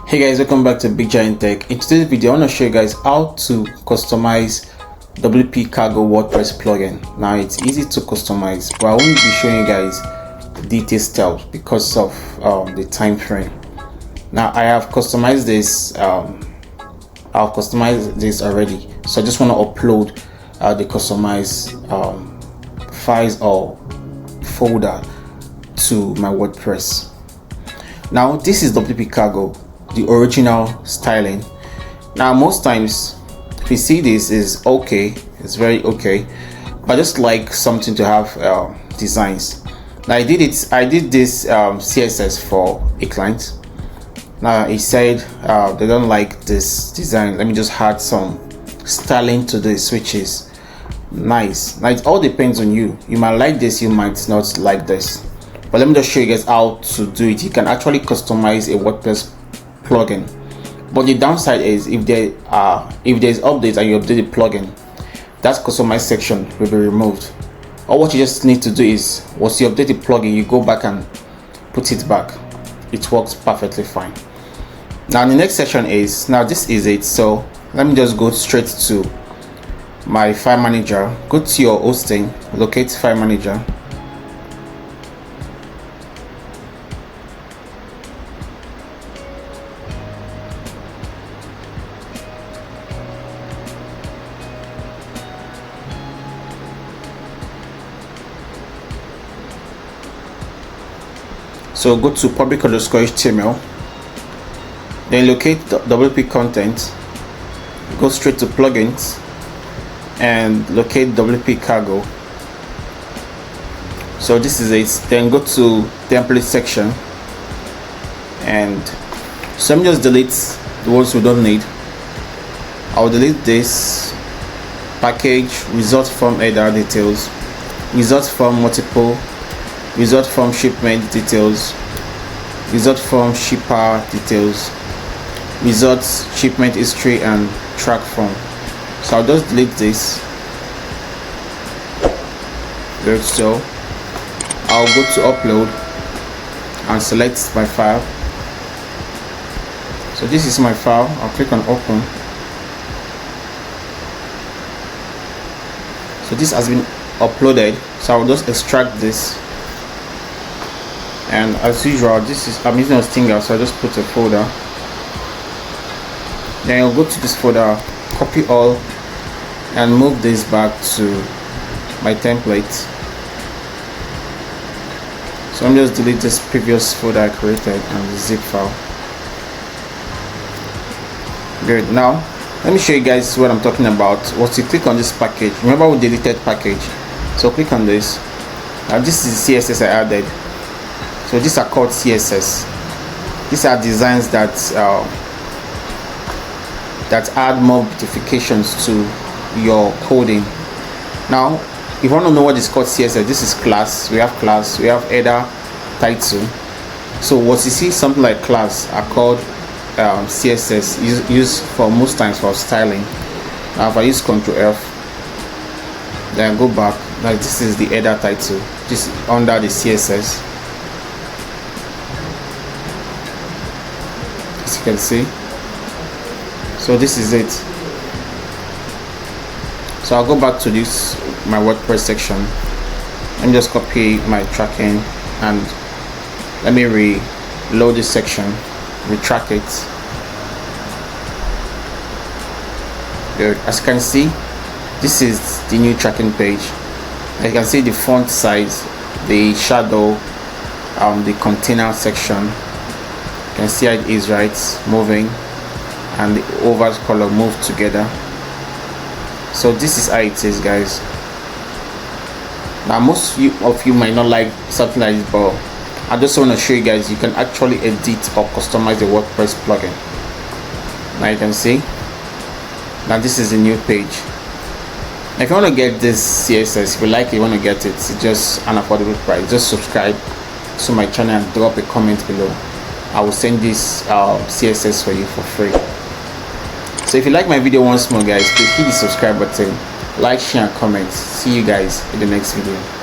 Hey guys, welcome back to Big Giant Tech. In today's video I want to show you guys how to customize WP Cargo WordPress plugin. Now it's easy to customize, but I won't be showing you guys the detailed steps because of the time frame. Now I have customized this already, so I just want to upload the customized files or folder to my WordPress. Now this is WP Cargo, the original styling. Now most times if you see this is okay, it's very okay, but I just like something to have designs. Now I did this CSS for a client. Now he said they don't like this design, let me just add some styling to this, which is nice. Now it all depends on you. You might like this, you might not like this, but let me just show you guys how to do it. You can actually customize a WordPress plugin, but the downside is if there's updates and you update the plugin, that customize section will be removed. Or what you just need to do is once you update the plugin, you go back and put it back. It works perfectly fine. Now the next section is, now this is it, so let me just go straight to my file manager. Go to your hosting, locate file manager. So go to public_HTML, then locate the WP content, go straight to plugins and locate WP Cargo. So this is it. Then go to template section, and so let me just delete the ones we don't need. I'll delete this package, result from header details, result from multiple, result from shipment details, result from shipper details, results, shipment history, and track form. So I'll just delete this. Good. So I'll go to upload and select my file. So this is my file. I'll click on open. So this has been uploaded, so I'll just extract this. And as usual, I'm using a stinger, so I just put a folder. Then I'll go to this folder, copy all, and move this back to my template. So I'm just delete this previous folder I created and the zip file. Good. Now let me show you guys what I'm talking about. Once you click on this package, remember we deleted package, so click on this. Now this is the CSS I added. So these are called CSS. These are designs that add more beautifications to your coding. Now if you want to know what is called CSS, this is class. We have header, title. So what you see something like class are called CSS, used for most times for styling. Now if I use Ctrl F, then I go back, like this is the header title, just under the CSS. As you can see, so this is it. So I'll go back to this, my WordPress section. Let me just copy my tracking and let me reload this section, retract it. Good. As you can see, this is the new tracking page. You can see the font size, the shadow, the container section. You can see how it is, right, moving, and the overall color moved together. So this is how it is, guys. Now most of you might not like something like this, but I just want to show you guys you can actually edit or customize the WordPress plugin. Now you can see, now this is a new page. If you want to get this CSS, if you like it, you want to get it, it's just an affordable price. Just subscribe to my channel and drop a comment below. I will send this CSS for you for free. So if you like my video once more, guys, please hit the subscribe button, like, share, and comment. See you guys in the next video.